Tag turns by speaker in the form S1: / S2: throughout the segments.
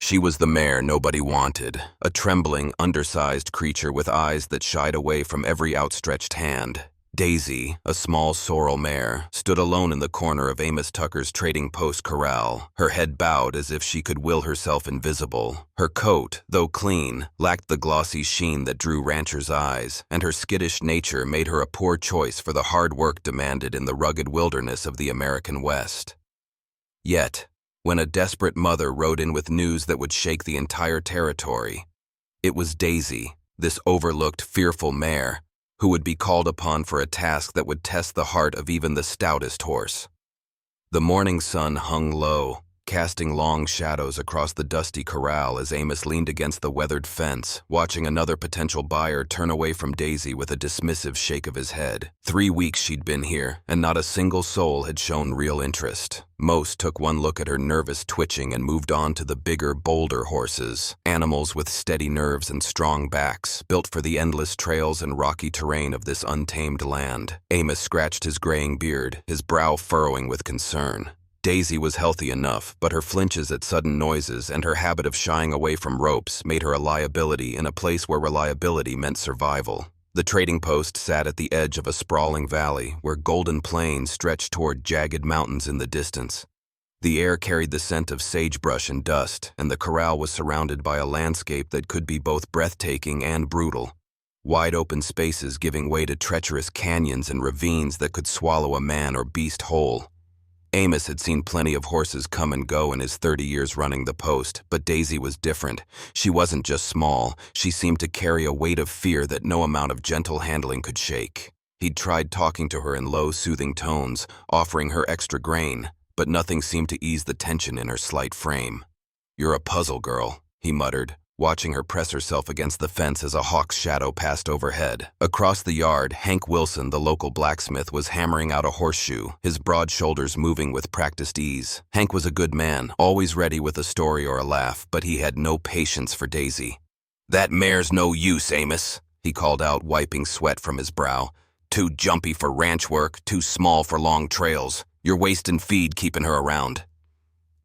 S1: She was the mare nobody wanted, a trembling, undersized creature with eyes that shied away from every outstretched hand. Daisy, a small sorrel mare, stood alone in the corner of Amos Tucker's trading post corral, her head bowed as if she could will herself invisible. Her coat, though clean, lacked the glossy sheen that drew ranchers' eyes, and her skittish nature made her a poor choice for the hard work demanded in the rugged wilderness of the American West. Yet, when a desperate mother rode in with news that would shake the entire territory, it was Daisy, this overlooked, fearful mare, who would be called upon for a task that would test the heart of even the stoutest horse. The morning sun hung low, casting long shadows across the dusty corral as Amos leaned against the weathered fence, watching another potential buyer turn away from Daisy with a dismissive shake of his head. 3 weeks she'd been here, and not a single soul had shown real interest. Most took one look at her nervous twitching and moved on to the bigger, bolder horses, animals with steady nerves and strong backs, built for the endless trails and rocky terrain of this untamed land. Amos scratched his graying beard, his brow furrowing with concern. Daisy was healthy enough, but her flinches at sudden noises and her habit of shying away from ropes made her a liability in a place where reliability meant survival. The trading post sat at the edge of a sprawling valley where golden plains stretched toward jagged mountains in the distance. The air carried the scent of sagebrush and dust, and the corral was surrounded by a landscape that could be both breathtaking and brutal. Wide open spaces giving way to treacherous canyons and ravines that could swallow a man or beast whole. Amos had seen plenty of horses come and go in his 30 years running the post, but Daisy was different. She wasn't just small, she seemed to carry a weight of fear that no amount of gentle handling could shake. He'd tried talking to her in low, soothing tones, offering her extra grain, but nothing seemed to ease the tension in her slight frame. "You're a puzzle, girl," he muttered, watching her press herself against the fence as a hawk's shadow passed overhead. Across the yard, Hank Wilson, the local blacksmith, was hammering out a horseshoe, his broad shoulders moving with practiced ease. Hank was a good man, always ready with a story or a laugh, but he had no patience for Daisy. "That mare's no use, Amos," he called out, wiping sweat from his brow. "Too jumpy for ranch work, too small for long trails. You're wasting feed keeping her around."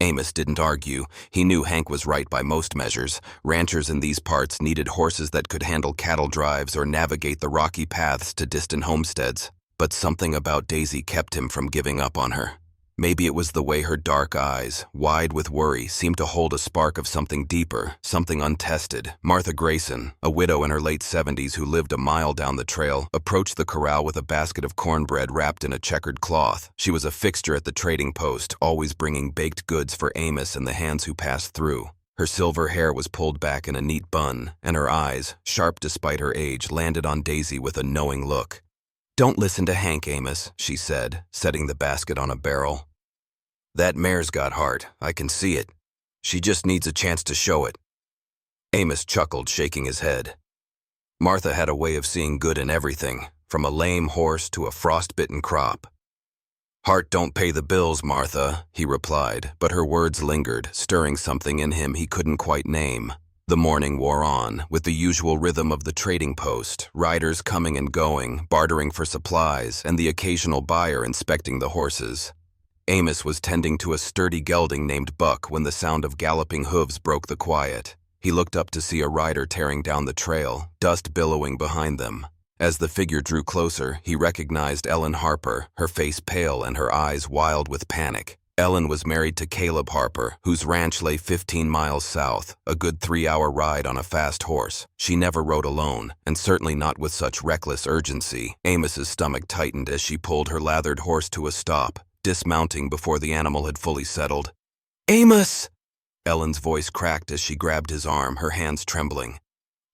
S1: Amos didn't argue. He knew Hank was right by most measures. Ranchers in these parts needed horses that could handle cattle drives or navigate the rocky paths to distant homesteads. But something about Daisy kept him from giving up on her. Maybe it was the way her dark eyes, wide with worry, seemed to hold a spark of something deeper, something untested. Martha Grayson, a widow in her late 70s who lived a mile down the trail, approached the corral with a basket of cornbread wrapped in a checkered cloth. She was a fixture at the trading post, always bringing baked goods for Amos and the hands who passed through. Her silver hair was pulled back in a neat bun, and her eyes, sharp despite her age, landed on Daisy with a knowing look. "Don't listen to Hank, Amos," she said, setting the basket on a barrel. "That mare's got heart, I can see it. She just needs a chance to show it." Amos chuckled, shaking his head. Martha had a way of seeing good in everything, from a lame horse to a frostbitten crop. "Heart don't pay the bills, Martha," he replied, but her words lingered, stirring something in him he couldn't quite name. The morning wore on, with the usual rhythm of the trading post, riders coming and going, bartering for supplies, and the occasional buyer inspecting the horses. Amos was tending to a sturdy gelding named Buck when the sound of galloping hooves broke the quiet. He looked up to see a rider tearing down the trail, dust billowing behind them. As the figure drew closer, he recognized Ellen Harper, her face pale and her eyes wild with panic. Ellen was married to Caleb Harper, whose ranch lay 15 miles south, a good 3-hour ride on a fast horse. She never rode alone, and certainly not with such reckless urgency. Amos's stomach tightened as she pulled her lathered horse to a stop, dismounting before the animal had fully settled. "Amos!" Ellen's voice cracked as she grabbed his arm, her hands trembling.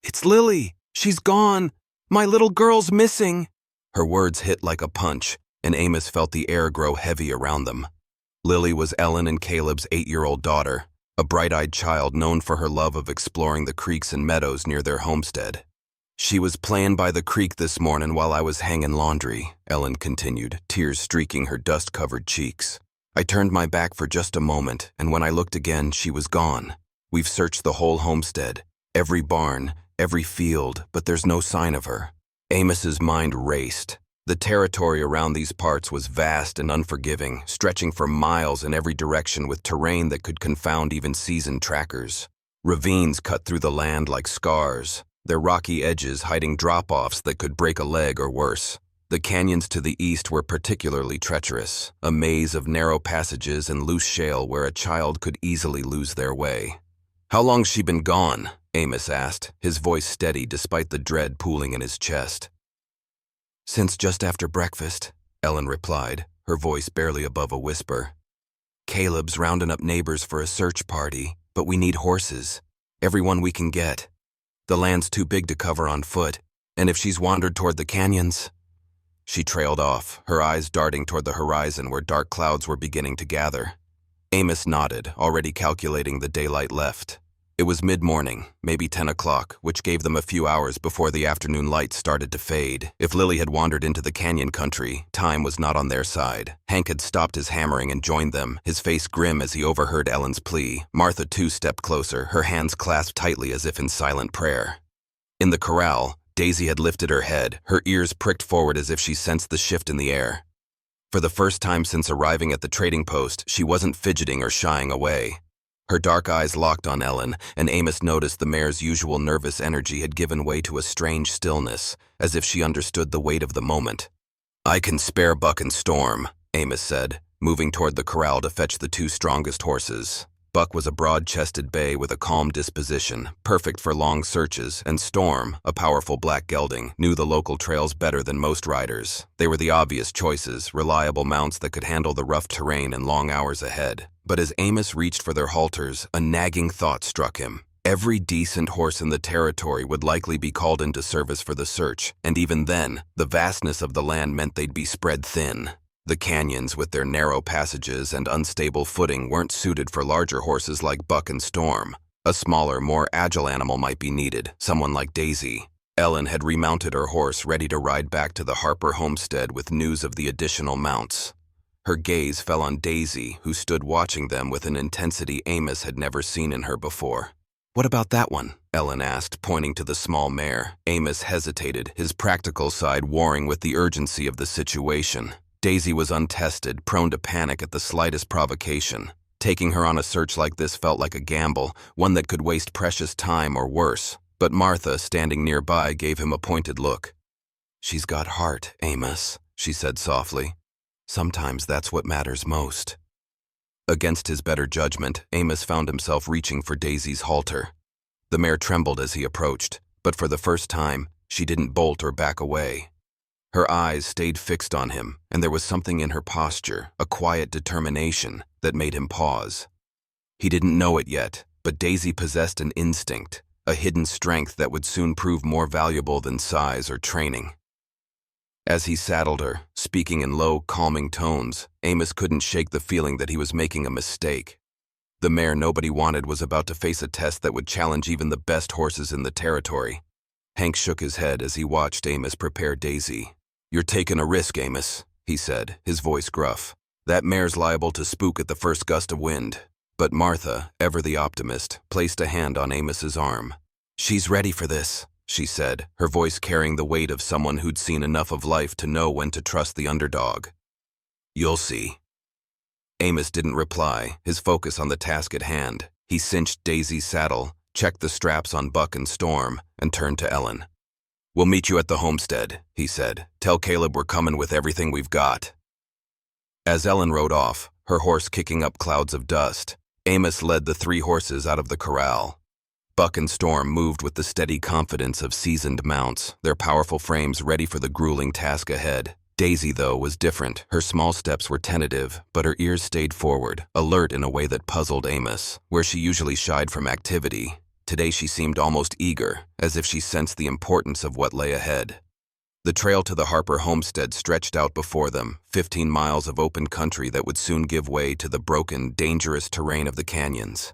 S1: "It's Lily! She's gone! My little girl's missing!" Her words hit like a punch, and Amos felt the air grow heavy around them. Lily was Ellen and Caleb's 8-year-old daughter, a bright-eyed child known for her love of exploring the creeks and meadows near their homestead. "She was playin' by the creek this mornin' while I was hangin' laundry," Ellen continued, tears streaking her dust-covered cheeks. "I turned my back for just a moment, and when I looked again, she was gone. We've searched the whole homestead, every barn, every field, but there's no sign of her." Amos's mind raced. The territory around these parts was vast and unforgiving, stretching for miles in every direction with terrain that could confound even seasoned trackers. Ravines cut through the land like scars, their rocky edges hiding drop-offs that could break a leg or worse. The canyons to the east were particularly treacherous, a maze of narrow passages and loose shale where a child could easily lose their way. "How long's she been gone?" Amos asked, his voice steady despite the dread pooling in his chest. "Since just after breakfast," Ellen replied, her voice barely above a whisper. "Caleb's rounding up neighbors for a search party, but we need horses. Everyone we can get. The land's too big to cover on foot, and if she's wandered toward the canyons—" She trailed off, her eyes darting toward the horizon where dark clouds were beginning to gather. Amos nodded, already calculating the daylight left. It was mid-morning, maybe 10 o'clock, which gave them a few hours before the afternoon light started to fade. If Lily had wandered into the canyon country, time was not on their side. Hank had stopped his hammering and joined them, his face grim as he overheard Ellen's plea. Martha too stepped closer, her hands clasped tightly as if in silent prayer. In the corral, Daisy had lifted her head, her ears pricked forward as if she sensed the shift in the air. For the first time since arriving at the trading post, she wasn't fidgeting or shying away. Her dark eyes locked on Ellen, and Amos noticed the mare's usual nervous energy had given way to a strange stillness, as if she understood the weight of the moment. "I can spare Buck and Storm," Amos said, moving toward the corral to fetch the two strongest horses. Buck was a broad-chested bay with a calm disposition, perfect for long searches, and Storm, a powerful black gelding, knew the local trails better than most riders. They were the obvious choices, reliable mounts that could handle the rough terrain and long hours ahead. But as Amos reached for their halters, a nagging thought struck him. Every decent horse in the territory would likely be called into service for the search, and even then, the vastness of the land meant they'd be spread thin. The canyons, with their narrow passages and unstable footing, weren't suited for larger horses like Buck and Storm. A smaller, more agile animal might be needed, someone like Daisy. Ellen had remounted her horse, ready to ride back to the Harper homestead with news of the additional mounts. Her gaze fell on Daisy, who stood watching them with an intensity Amos had never seen in her before. "What about that one?" Ellen asked, pointing to the small mare. Amos hesitated, his practical side warring with the urgency of the situation. Daisy was untested, prone to panic at the slightest provocation. Taking her on a search like this felt like a gamble, one that could waste precious time or worse. But Martha, standing nearby, gave him a pointed look. "She's got heart, Amos," she said softly. "Sometimes that's what matters most." Against his better judgment, Amos found himself reaching for Daisy's halter. The mare trembled as he approached, but for the first time, she didn't bolt or back away. Her eyes stayed fixed on him, and there was something in her posture, a quiet determination, that made him pause. He didn't know it yet, but Daisy possessed an instinct, a hidden strength that would soon prove more valuable than size or training. As he saddled her, speaking in low, calming tones, Amos couldn't shake the feeling that he was making a mistake. The mare nobody wanted was about to face a test that would challenge even the best horses in the territory. Hank shook his head as he watched Amos prepare Daisy. "You're taking a risk, Amos," he said, his voice gruff. "That mare's liable to spook at the first gust of wind." But Martha, ever the optimist, placed a hand on Amos's arm. "She's ready for this," she said, her voice carrying the weight of someone who'd seen enough of life to know when to trust the underdog. "You'll see." Amos didn't reply, his focus on the task at hand. He cinched Daisy's saddle, checked the straps on Buck and Storm, and turned to Ellen. "We'll meet you at the homestead," he said. "Tell Caleb we're coming with everything we've got." As Ellen rode off, her horse kicking up clouds of dust, Amos led the three horses out of the corral. Buck and Storm moved with the steady confidence of seasoned mounts, their powerful frames ready for the grueling task ahead. Daisy, though, was different. Her small steps were tentative, but her ears stayed forward, alert in a way that puzzled Amos. Where she usually shied from activity, today she seemed almost eager, as if she sensed the importance of what lay ahead. The trail to the Harper homestead stretched out before them, 15 miles of open country that would soon give way to the broken, dangerous terrain of the canyons.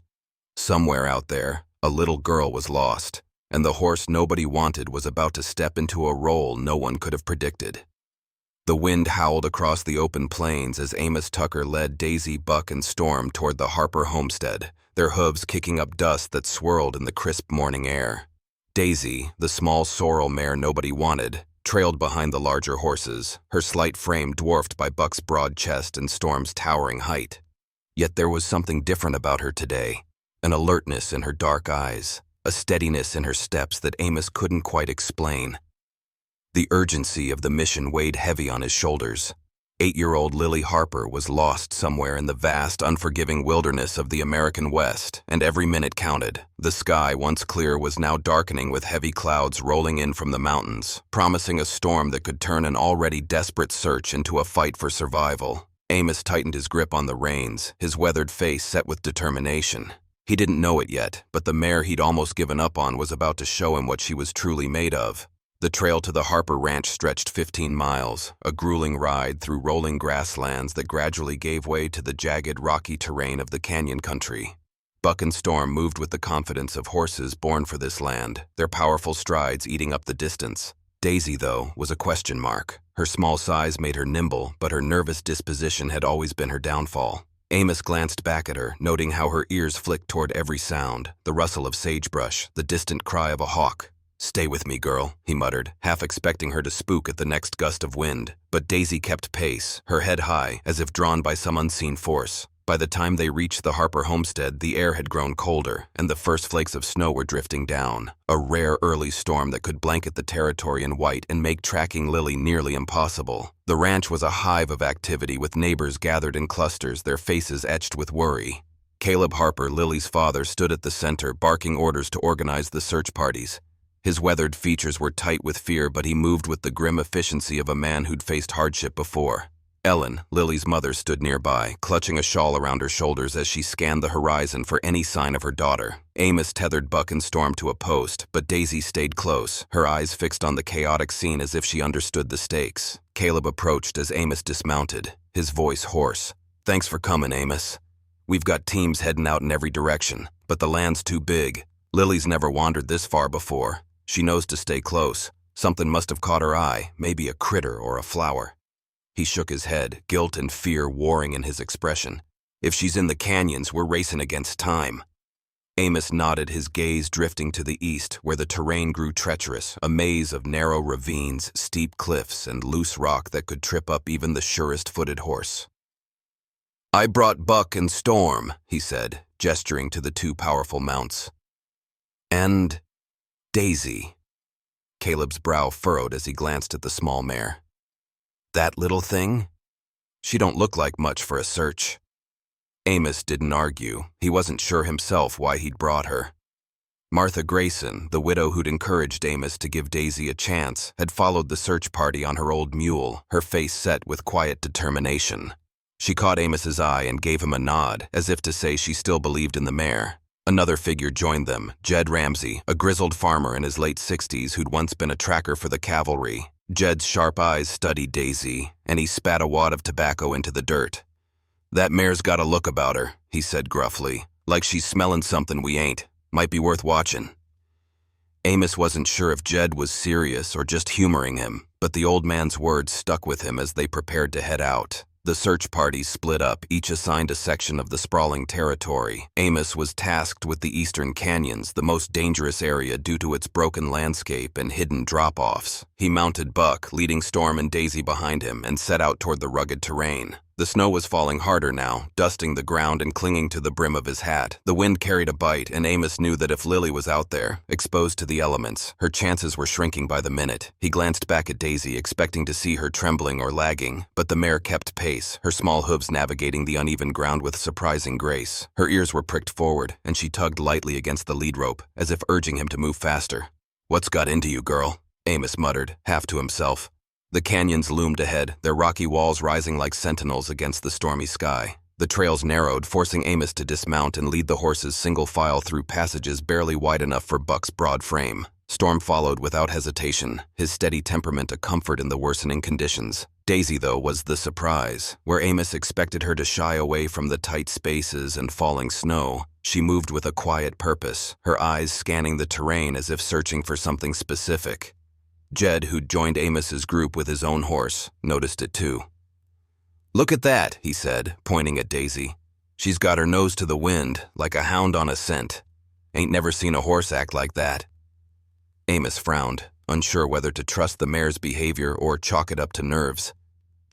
S1: Somewhere out there, a little girl was lost, and the horse nobody wanted was about to step into a role no one could have predicted. The wind howled across the open plains as Amos Tucker led Daisy, Buck, and Storm toward the Harper homestead, their hooves kicking up dust that swirled in the crisp morning air. Daisy, the small sorrel mare nobody wanted, trailed behind the larger horses, her slight frame dwarfed by Buck's broad chest and Storm's towering height. Yet there was something different about her today, an alertness in her dark eyes, a steadiness in her steps that Amos couldn't quite explain. The urgency of the mission weighed heavy on his shoulders. 8-year-old Lily Harper was lost somewhere in the vast, unforgiving wilderness of the American West, and every minute counted. The sky, once clear, was now darkening with heavy clouds rolling in from the mountains, promising a storm that could turn an already desperate search into a fight for survival. Amos tightened his grip on the reins, his weathered face set with determination. He didn't know it yet, but the mare he'd almost given up on was about to show him what she was truly made of. The trail to the Harper Ranch stretched 15 miles, a grueling ride through rolling grasslands that gradually gave way to the jagged, rocky terrain of the canyon country. Buck and Storm moved with the confidence of horses born for this land, their powerful strides eating up the distance. Daisy, though, was a question mark. Her small size made her nimble, but her nervous disposition had always been her downfall. Amos glanced back at her, noting how her ears flicked toward every sound, the rustle of sagebrush, the distant cry of a hawk. "Stay with me, girl," he muttered, half expecting her to spook at the next gust of wind. But Daisy kept pace, her head high, as if drawn by some unseen force. By the time they reached the Harper homestead, the air had grown colder, and the first flakes of snow were drifting down. A rare early storm that could blanket the territory in white and make tracking Lily nearly impossible. The ranch was a hive of activity, with neighbors gathered in clusters, their faces etched with worry. Caleb Harper, Lily's father, stood at the center, barking orders to organize the search parties. His weathered features were tight with fear, but he moved with the grim efficiency of a man who'd faced hardship before. Ellen, Lily's mother, stood nearby, clutching a shawl around her shoulders as she scanned the horizon for any sign of her daughter. Amos tethered Buck and Storm to a post, but Daisy stayed close, her eyes fixed on the chaotic scene as if she understood the stakes. Caleb approached as Amos dismounted, his voice hoarse. "Thanks for coming, Amos. We've got teams heading out in every direction, but the land's too big. Lily's never wandered this far before. She knows to stay close. Something must have caught her eye, maybe a critter or a flower." He shook his head, guilt and fear warring in his expression. "If she's in the canyons, we're racing against time." Amos nodded, his gaze drifting to the east, where the terrain grew treacherous, a maze of narrow ravines, steep cliffs, and loose rock that could trip up even the surest-footed horse. "I brought Buck and Storm," he said, gesturing to the two powerful mounts. "And Daisy." Caleb's brow furrowed as he glanced at the small mare. "That little thing? She don't look like much for a search." Amos didn't argue. He wasn't sure himself why he'd brought her. Martha Grayson, the widow who'd encouraged Amos to give Daisy a chance, had followed the search party on her old mule, her face set with quiet determination. She caught Amos's eye and gave him a nod, as if to say she still believed in the mare. Another figure joined them, Jed Ramsey, a grizzled farmer in his late 60s who'd once been a tracker for the cavalry. Jed's sharp eyes studied Daisy, and he spat a wad of tobacco into the dirt. "That mare's got a look about her," he said gruffly, "like she's smelling something we ain't. Might be worth watching." Amos wasn't sure if Jed was serious or just humoring him, but the old man's words stuck with him as they prepared to head out. The search party split up, each assigned a section of the sprawling territory. Amos was tasked with the eastern canyons, the most dangerous area due to its broken landscape and hidden drop-offs. He mounted Buck, leading Storm and Daisy behind him, and set out toward the rugged terrain. The snow was falling harder now, dusting the ground and clinging to the brim of his hat. The wind carried a bite, and Amos knew that if Lily was out there, exposed to the elements, her chances were shrinking by the minute. He glanced back at Daisy, expecting to see her trembling or lagging, but the mare kept pace, her small hooves navigating the uneven ground with surprising grace. Her ears were pricked forward, and she tugged lightly against the lead rope, as if urging him to move faster. "What's got into you, girl?" Amos muttered, half to himself. The canyons loomed ahead, their rocky walls rising like sentinels against the stormy sky. The trails narrowed, forcing Amos to dismount and lead the horses single file through passages barely wide enough for Buck's broad frame. Storm followed without hesitation, his steady temperament a comfort in the worsening conditions. Daisy, though, was the surprise. Where Amos expected her to shy away from the tight spaces and falling snow, she moved with a quiet purpose, her eyes scanning the terrain as if searching for something specific. Jed, who'd joined Amos's group with his own horse, noticed it too. "Look at that," he said, pointing at Daisy. "She's got her nose to the wind, like a hound on a scent. Ain't never seen a horse act like that." Amos frowned, unsure whether to trust the mare's behavior or chalk it up to nerves.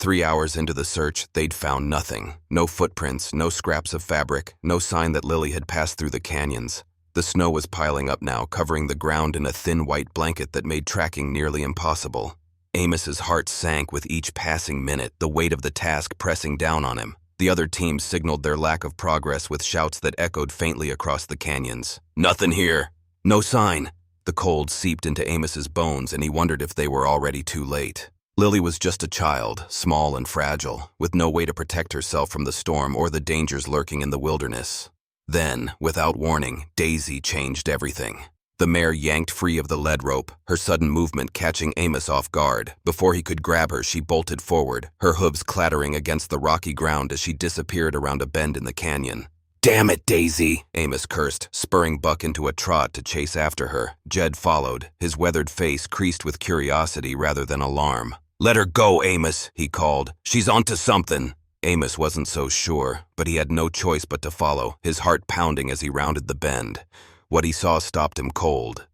S1: 3 hours into the search, they'd found nothing. No footprints, no scraps of fabric, no sign that Lily had passed through the canyons. The snow was piling up now, covering the ground in a thin white blanket that made tracking nearly impossible. Amos's heart sank with each passing minute, the weight of the task pressing down on him. The other teams signaled their lack of progress with shouts that echoed faintly across the canyons. "Nothing here." "No sign." The cold seeped into Amos's bones, and he wondered if they were already too late. Lily was just a child, small and fragile, with no way to protect herself from the storm or the dangers lurking in the wilderness. Then, without warning, Daisy changed everything. The mare yanked free of the lead rope, her sudden movement catching Amos off guard. Before he could grab her, she bolted forward, her hooves clattering against the rocky ground as she disappeared around a bend in the canyon. "Damn it, Daisy!" Amos cursed, spurring Buck into a trot to chase after her. Jed followed, his weathered face creased with curiosity rather than alarm. "Let her go, Amos," he called. "She's onto something." Amos wasn't so sure, but he had no choice but to follow, his heart pounding as he rounded the bend. What he saw stopped him cold.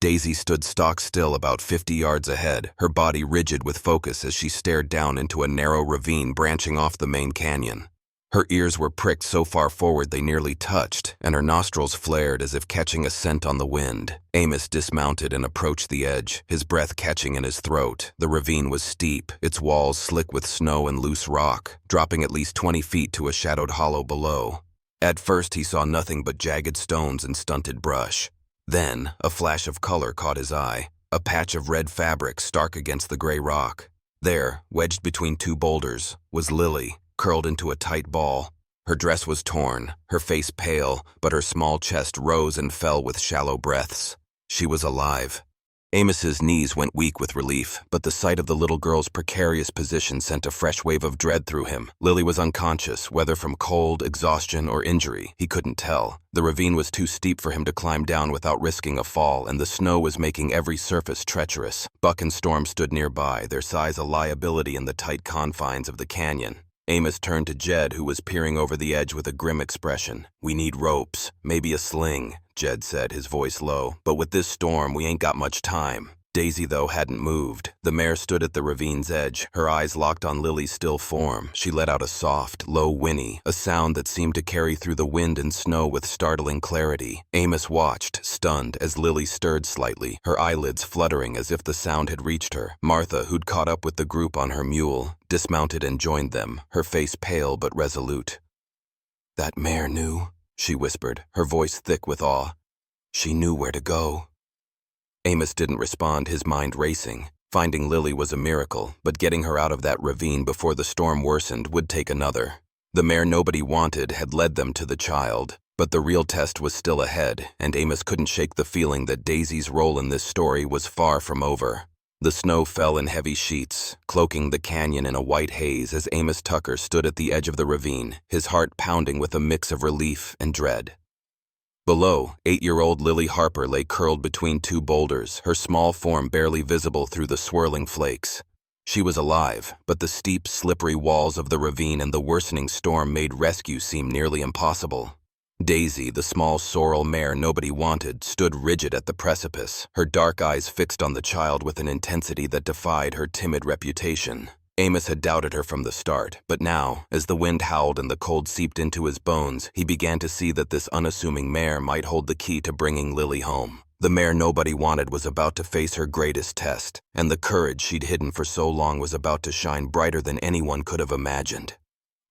S1: Daisy stood stock still about 50 yards ahead, her body rigid with focus as she stared down into a narrow ravine branching off the main canyon. Her ears were pricked so far forward they nearly touched, and her nostrils flared as if catching a scent on the wind. Amos dismounted and approached the edge, his breath catching in his throat. The ravine was steep, its walls slick with snow and loose rock, dropping at least 20 feet to a shadowed hollow below. At first he saw nothing but jagged stones and stunted brush. Then, a flash of color caught his eye, a patch of red fabric stark against the gray rock. There, wedged between two boulders, was Lily, curled into a tight ball. Her dress was torn, her face pale, but her small chest rose and fell with shallow breaths. She was alive. Amos's knees went weak with relief, but the sight of the little girl's precarious position sent a fresh wave of dread through him. Lily was unconscious, whether from cold, exhaustion, or injury, he couldn't tell. The ravine was too steep for him to climb down without risking a fall, and the snow was making every surface treacherous. Buck and Storm stood nearby, their size a liability in the tight confines of the canyon. Amos turned to Jed, who was peering over the edge with a grim expression. "We need ropes, maybe a sling," Jed said, his voice low. "But with this storm, we ain't got much time." Daisy, though, hadn't moved. The mare stood at the ravine's edge, her eyes locked on Lily's still form. She let out a soft, low whinny, a sound that seemed to carry through the wind and snow with startling clarity. Amos watched, stunned, as Lily stirred slightly, her eyelids fluttering as if the sound had reached her. Martha, who'd caught up with the group on her mule, dismounted and joined them, her face pale but resolute. "That mare knew," she whispered, her voice thick with awe. "She knew where to go." Amos didn't respond, his mind racing. Finding Lily was a miracle, but getting her out of that ravine before the storm worsened would take another. The mare nobody wanted had led them to the child, but the real test was still ahead, and Amos couldn't shake the feeling that Daisy's role in this story was far from over. The snow fell in heavy sheets, cloaking the canyon in a white haze as Amos Tucker stood at the edge of the ravine, his heart pounding with a mix of relief and dread. Below, 8-year-old Lily Harper lay curled between two boulders, her small form barely visible through the swirling flakes. She was alive, but the steep, slippery walls of the ravine and the worsening storm made rescue seem nearly impossible. Daisy, the small sorrel mare nobody wanted, stood rigid at the precipice, her dark eyes fixed on the child with an intensity that defied her timid reputation. Amos had doubted her from the start, but now, as the wind howled and the cold seeped into his bones, he began to see that this unassuming mare might hold the key to bringing Lily home. The mare nobody wanted was about to face her greatest test, and the courage she'd hidden for so long was about to shine brighter than anyone could have imagined.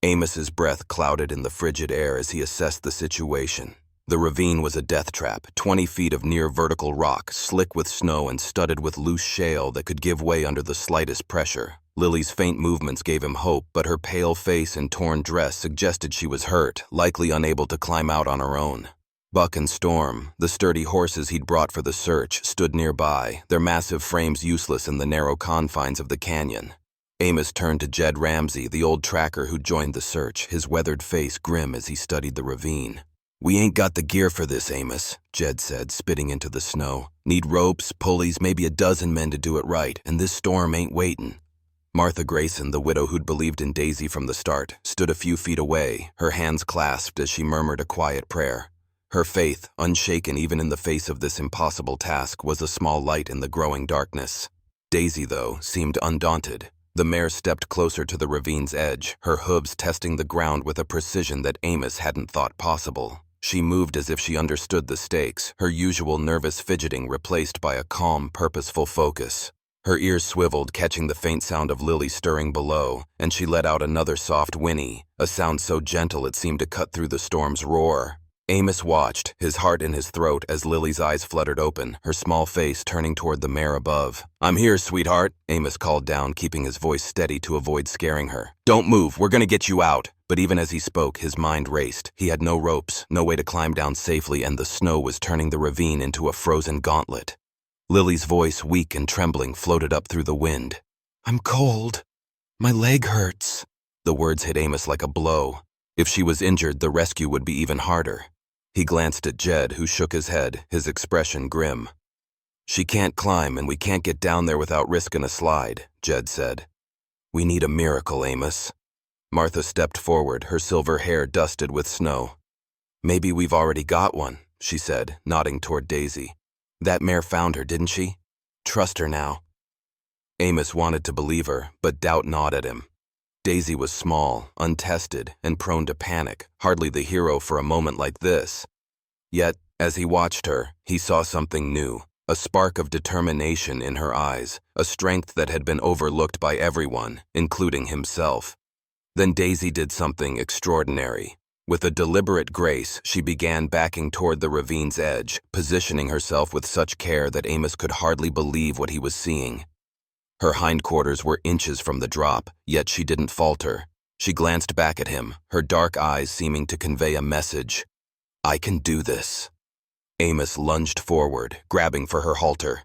S1: Amos's breath clouded in the frigid air as he assessed the situation. The ravine was a death trap, 20 feet of near-vertical rock, slick with snow and studded with loose shale that could give way under the slightest pressure. Lily's faint movements gave him hope, but her pale face and torn dress suggested she was hurt, likely unable to climb out on her own. Buck and Storm, the sturdy horses he'd brought for the search, stood nearby, their massive frames useless in the narrow confines of the canyon. Amos turned to Jed Ramsey, the old tracker who'd joined the search, his weathered face grim as he studied the ravine. "We ain't got the gear for this, Amos," Jed said, spitting into the snow. "Need ropes, pulleys, maybe a dozen men to do it right, and this storm ain't waitin'." Martha Grayson, the widow who'd believed in Daisy from the start, stood a few feet away, her hands clasped as she murmured a quiet prayer. Her faith, unshaken even in the face of this impossible task, was a small light in the growing darkness. Daisy, though, seemed undaunted. The mare stepped closer to the ravine's edge, her hooves testing the ground with a precision that Amos hadn't thought possible. She moved as if she understood the stakes, her usual nervous fidgeting replaced by a calm, purposeful focus. Her ears swiveled, catching the faint sound of Lily stirring below, and she let out another soft whinny, a sound so gentle it seemed to cut through the storm's roar. Amos watched, his heart in his throat, as Lily's eyes fluttered open, her small face turning toward the mare above. "I'm here, sweetheart," Amos called down, keeping his voice steady to avoid scaring her. "Don't move, we're gonna get you out." But even as he spoke, his mind raced. He had no ropes, no way to climb down safely, and the snow was turning the ravine into a frozen gauntlet. Lily's voice, weak and trembling, floated up through the wind. "I'm cold. My leg hurts." The words hit Amos like a blow. If she was injured, the rescue would be even harder. He glanced at Jed, who shook his head, his expression grim. "She can't climb, and we can't get down there without risking a slide," Jed said. "We need a miracle, Amos." Martha stepped forward, her silver hair dusted with snow. "Maybe we've already got one," she said, nodding toward Daisy. "That mare found her, didn't she? Trust her now." Amos wanted to believe her, but doubt gnawed at him. Daisy was small, untested, and prone to panic, hardly the hero for a moment like this. Yet, as he watched her, he saw something new, a spark of determination in her eyes, a strength that had been overlooked by everyone, including himself. Then Daisy did something extraordinary. With a deliberate grace, she began backing toward the ravine's edge, positioning herself with such care that Amos could hardly believe what he was seeing. Her hindquarters were inches from the drop, yet she didn't falter. She glanced back at him, her dark eyes seeming to convey a message. "I can do this." Amos lunged forward, grabbing for her halter.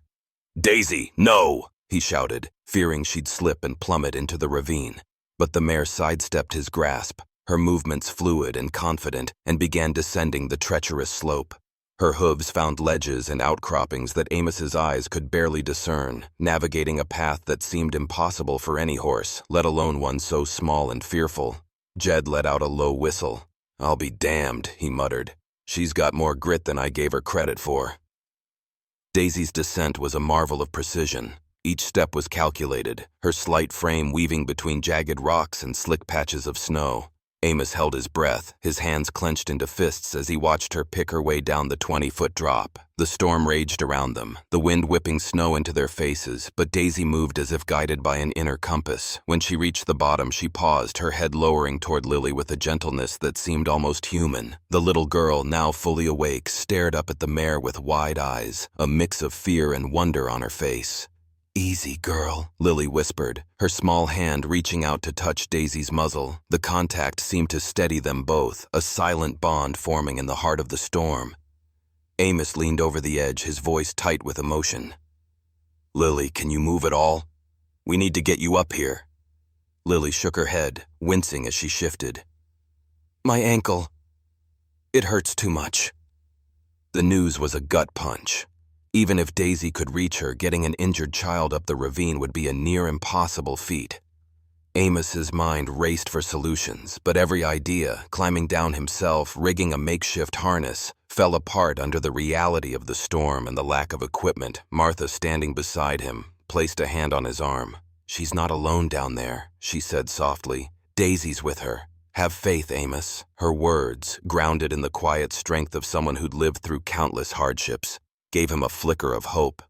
S1: "Daisy, no!" he shouted, fearing she'd slip and plummet into the ravine. But the mare sidestepped his grasp, her movements fluid and confident, and began descending the treacherous slope. Her hooves found ledges and outcroppings that Amos's eyes could barely discern, navigating a path that seemed impossible for any horse, let alone one so small and fearful. Jed let out a low whistle. "I'll be damned," he muttered. "She's got more grit than I gave her credit for." Daisy's descent was a marvel of precision. Each step was calculated, her slight frame weaving between jagged rocks and slick patches of snow. Amos held his breath, his hands clenched into fists as he watched her pick her way down the 20-foot drop. The storm raged around them, the wind whipping snow into their faces, but Daisy moved as if guided by an inner compass. When she reached the bottom, she paused, her head lowering toward Lily with a gentleness that seemed almost human. The little girl, now fully awake, stared up at the mare with wide eyes, a mix of fear and wonder on her face. "Easy, girl," Lily whispered, her small hand reaching out to touch Daisy's muzzle. The contact seemed to steady them both, a silent bond forming in the heart of the storm. Amos leaned over the edge, his voice tight with emotion. "Lily, can you move at all? We need to get you up here." Lily shook her head, wincing as she shifted. "My ankle. It hurts too much." The news was a gut punch. Even if Daisy could reach her, getting an injured child up the ravine would be a near impossible feat. Amos's mind raced for solutions, but every idea, climbing down himself, rigging a makeshift harness, fell apart under the reality of the storm and the lack of equipment. Martha, standing beside him, placed a hand on his arm. "She's not alone down there," she said softly. "Daisy's with her. Have faith, Amos." Her words, grounded in the quiet strength of someone who'd lived through countless hardships, gave him a flicker of hope.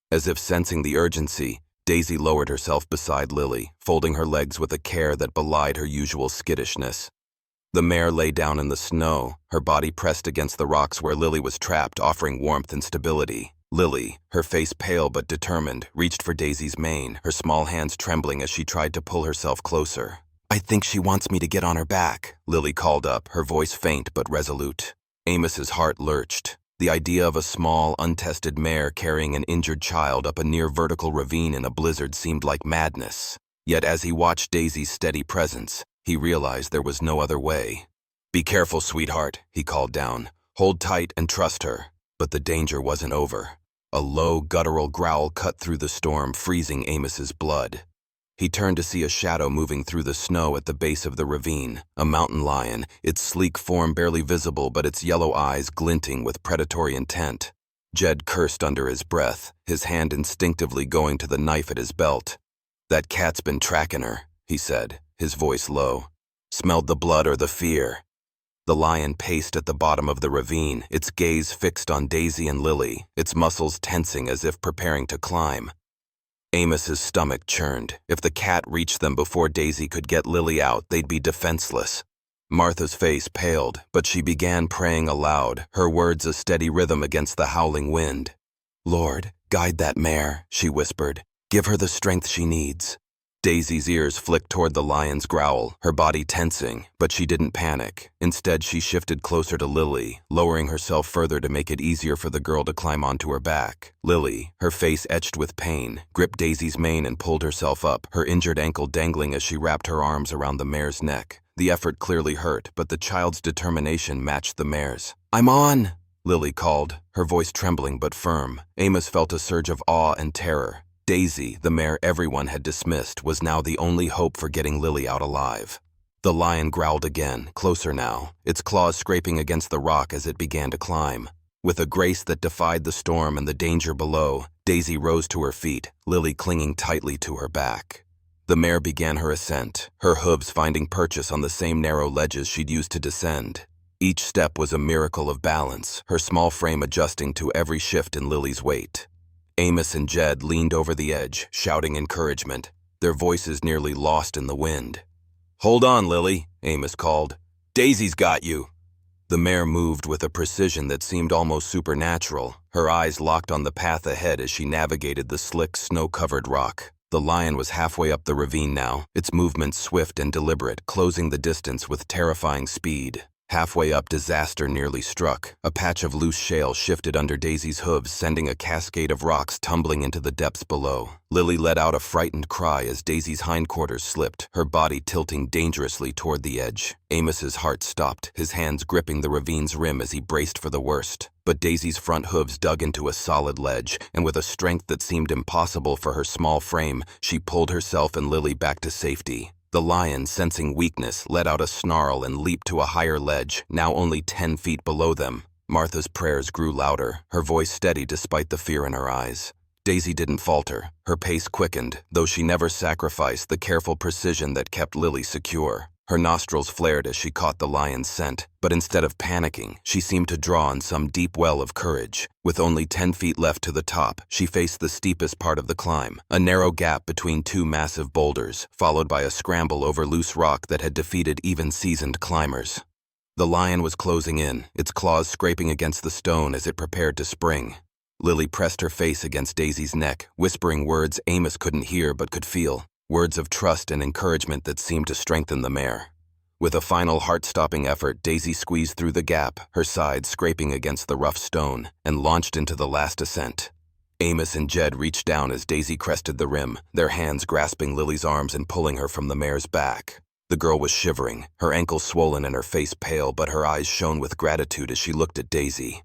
S1: As if sensing the urgency, Daisy lowered herself beside Lily, folding her legs with a care that belied her usual skittishness. The mare lay down in the snow, her body pressed against the rocks where Lily was trapped, offering warmth and stability. Lily, her face pale but determined, reached for Daisy's mane, her small hands trembling as she tried to pull herself closer. "I think she wants me to get on her back," Lily called up, her voice faint but resolute. Amos's heart lurched. The idea of a small, untested mare carrying an injured child up a near-vertical ravine in a blizzard seemed like madness. Yet as he watched Daisy's steady presence, he realized there was no other way. "Be careful, sweetheart," he called down. "Hold tight and trust her." But the danger wasn't over. A low, guttural growl cut through the storm, freezing Amos's blood. He turned to see a shadow moving through the snow at the base of the ravine, a mountain lion, its sleek form barely visible but its yellow eyes glinting with predatory intent. Jed cursed under his breath, his hand instinctively going to the knife at his belt. That cat's been tracking her, he said, his voice low. Smelled the blood or the fear. The lion paced at the bottom of the ravine, its gaze fixed on Daisy and Lily, its muscles tensing as if preparing to climb. Amos's stomach churned. If the cat reached them before Daisy could get Lily out, they'd be defenseless. Martha's face paled, but she began praying aloud, her words a steady rhythm against the howling wind. "Lord, guide that mare," she whispered. "Give her the strength she needs." Daisy's ears flicked toward the lion's growl, her body tensing, but she didn't panic. Instead, she shifted closer to Lily, lowering herself further to make it easier for the girl to climb onto her back. Lily, her face etched with pain, gripped Daisy's mane and pulled herself up, her injured ankle dangling as she wrapped her arms around the mare's neck. The effort clearly hurt, but the child's determination matched the mare's. "I'm on!" Lily called, her voice trembling but firm. Amos felt a surge of awe and terror. Daisy, the mare everyone had dismissed, was now the only hope for getting Lily out alive. The lion growled again, closer now, its claws scraping against the rock as it began to climb. With a grace that defied the storm and the danger below, Daisy rose to her feet, Lily clinging tightly to her back. The mare began her ascent, her hooves finding purchase on the same narrow ledges she'd used to descend. Each step was a miracle of balance, her small frame adjusting to every shift in Lily's weight. Amos and Jed leaned over the edge, shouting encouragement, their voices nearly lost in the wind. "Hold on, Lily," Amos called. "Daisy's got you." The mare moved with a precision that seemed almost supernatural, her eyes locked on the path ahead as she navigated the slick, snow-covered rock. The lion was halfway up the ravine now, its movements swift and deliberate, closing the distance with terrifying speed. Halfway up, disaster nearly struck. A patch of loose shale shifted under Daisy's hooves, sending a cascade of rocks tumbling into the depths below. Lily let out a frightened cry as Daisy's hindquarters slipped, her body tilting dangerously toward the edge. Amos's heart stopped, his hands gripping the ravine's rim as he braced for the worst. But Daisy's front hooves dug into a solid ledge, and with a strength that seemed impossible for her small frame, she pulled herself and Lily back to safety. The lion, sensing weakness, let out a snarl and leaped to a higher ledge, now only 10 feet below them. Martha's prayers grew louder, her voice steady despite the fear in her eyes. Daisy didn't falter. Her pace quickened, though she never sacrificed the careful precision that kept Lily secure. Her nostrils flared as she caught the lion's scent, but instead of panicking, she seemed to draw on some deep well of courage. With only 10 feet left to the top, she faced the steepest part of the climb, a narrow gap between two massive boulders, followed by a scramble over loose rock that had defeated even seasoned climbers. The lion was closing in, its claws scraping against the stone as it prepared to spring. Lily pressed her face against Daisy's neck, whispering words Amos couldn't hear but could feel. Words of trust and encouragement that seemed to strengthen the mare. With a final heart-stopping effort, Daisy squeezed through the gap, her sides scraping against the rough stone, and launched into the last ascent. Amos and Jed reached down as Daisy crested the rim, their hands grasping Lily's arms and pulling her from the mare's back. The girl was shivering, her ankles swollen and her face pale, but her eyes shone with gratitude as she looked at Daisy.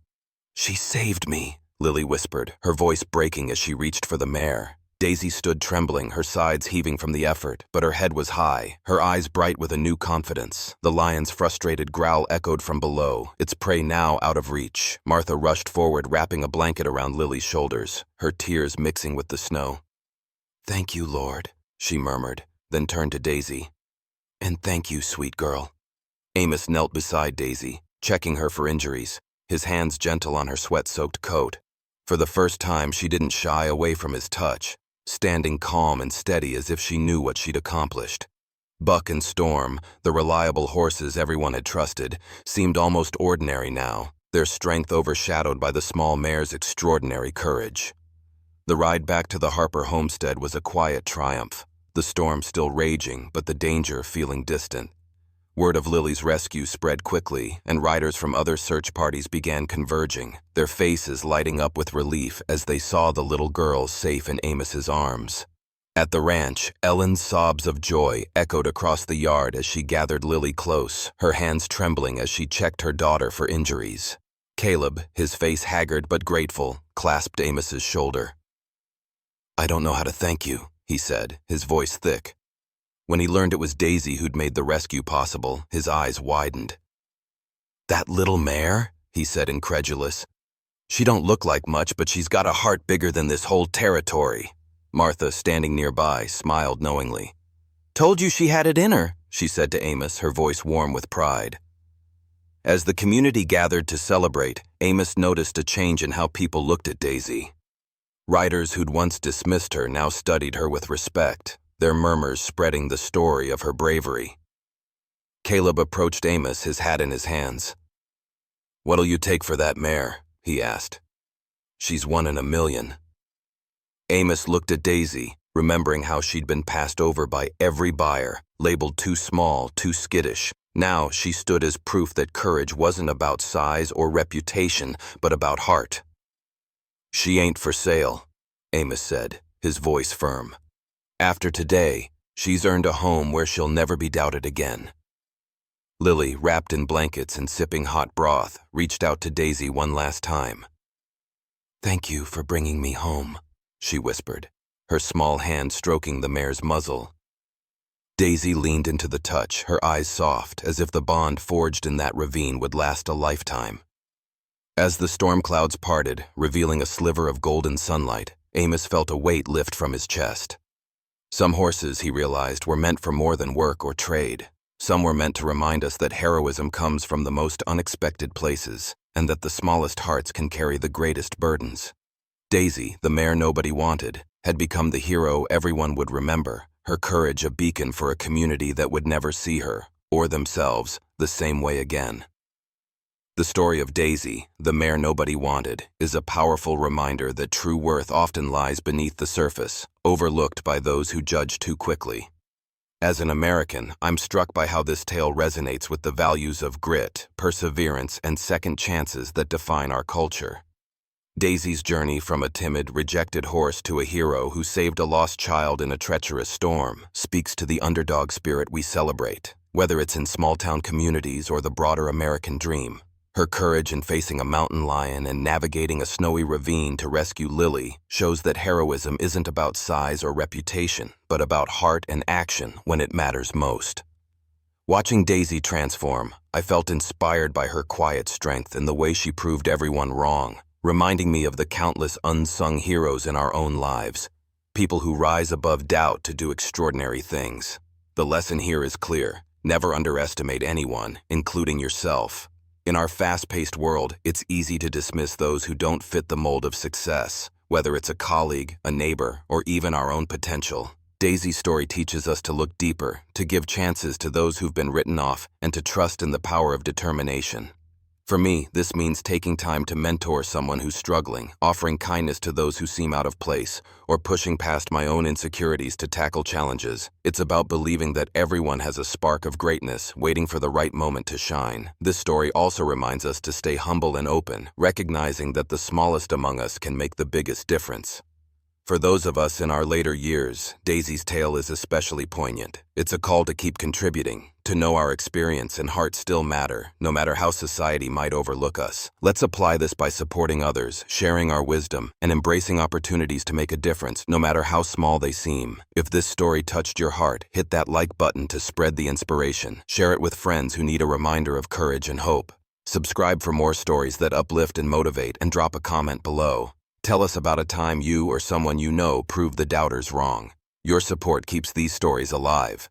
S1: "She saved me," Lily whispered, her voice breaking as she reached for the mare. Daisy stood trembling, her sides heaving from the effort, but her head was high, her eyes bright with a new confidence. The lion's frustrated growl echoed from below, its prey now out of reach. Martha rushed forward, wrapping a blanket around Lily's shoulders, her tears mixing with the snow. "Thank you, Lord," she murmured, then turned to Daisy. "And thank you, sweet girl." Amos knelt beside Daisy, checking her for injuries, his hands gentle on her sweat-soaked coat. For the first time, she didn't shy away from his touch, standing calm and steady as if she knew what she'd accomplished. Buck and Storm, the reliable horses everyone had trusted, seemed almost ordinary now, their strength overshadowed by the small mare's extraordinary courage. The ride back to the Harper homestead was a quiet triumph, the storm still raging, but the danger feeling distant. Word of Lily's rescue spread quickly, and riders from other search parties began converging, their faces lighting up with relief as they saw the little girl safe in Amos's arms. At the ranch, Ellen's sobs of joy echoed across the yard as she gathered Lily close, her hands trembling as she checked her daughter for injuries. Caleb, his face haggard but grateful, clasped Amos's shoulder. "I don't know how to thank you," he said, his voice thick. When he learned it was Daisy who'd made the rescue possible, his eyes widened. "That little mare?" he said, incredulous. "She don't look like much, but she's got a heart bigger than this whole territory." Martha, standing nearby, smiled knowingly. "Told you she had it in her," she said to Amos, her voice warm with pride. As the community gathered to celebrate, Amos noticed a change in how people looked at Daisy. Writers who'd once dismissed her now studied her with respect, their murmurs spreading the story of her bravery. Caleb approached Amos, his hat in his hands. "What'll you take for that mare?" he asked. "She's 1 in a million." Amos looked at Daisy, remembering how she'd been passed over by every buyer, labeled too small, too skittish. Now she stood as proof that courage wasn't about size or reputation, but about heart. "She ain't for sale," Amos said, his voice firm. "After today, she's earned a home where she'll never be doubted again." Lily, wrapped in blankets and sipping hot broth, reached out to Daisy one last time. "Thank you for bringing me home," she whispered, her small hand stroking the mare's muzzle. Daisy leaned into the touch, her eyes soft, as if the bond forged in that ravine would last a lifetime. As the storm clouds parted, revealing a sliver of golden sunlight, Amos felt a weight lift from his chest. Some horses, he realized, were meant for more than work or trade. Some were meant to remind us that heroism comes from the most unexpected places, and that the smallest hearts can carry the greatest burdens. Daisy, the mare nobody wanted, had become the hero everyone would remember, her courage a beacon for a community that would never see her, or themselves, the same way again. The story of Daisy, the mare nobody wanted, is a powerful reminder that true worth often lies beneath the surface, overlooked by those who judge too quickly. As an American, I'm struck by how this tale resonates with the values of grit, perseverance, and second chances that define our culture. Daisy's journey from a timid, rejected horse to a hero who saved a lost child in a treacherous storm speaks to the underdog spirit we celebrate, whether it's in small-town communities or the broader American dream. Her courage in facing a mountain lion and navigating a snowy ravine to rescue Lily shows that heroism isn't about size or reputation, but about heart and action when it matters most. Watching Daisy transform, I felt inspired by her quiet strength and the way she proved everyone wrong, reminding me of the countless unsung heroes in our own lives, people who rise above doubt to do extraordinary things. The lesson here is clear: never underestimate anyone, including yourself. In our fast-paced world, it's easy to dismiss those who don't fit the mold of success, whether it's a colleague, a neighbor, or even our own potential. Daisy's story teaches us to look deeper, to give chances to those who've been written off, and to trust in the power of determination. For me, this means taking time to mentor someone who's struggling, offering kindness to those who seem out of place, or pushing past my own insecurities to tackle challenges. It's about believing that everyone has a spark of greatness, waiting for the right moment to shine. This story also reminds us to stay humble and open, recognizing that the smallest among us can make the biggest difference. For those of us in our later years, Daisy's tale is especially poignant. It's a call to keep contributing, to know our experience and heart still matter, no matter how society might overlook us. Let's apply this by supporting others, sharing our wisdom, and embracing opportunities to make a difference, no matter how small they seem. If this story touched your heart, hit that like button to spread the inspiration. Share it with friends who need a reminder of courage and hope. Subscribe for more stories that uplift and motivate, and drop a comment below. Tell us about a time you or someone you know proved the doubters wrong. Your support keeps these stories alive.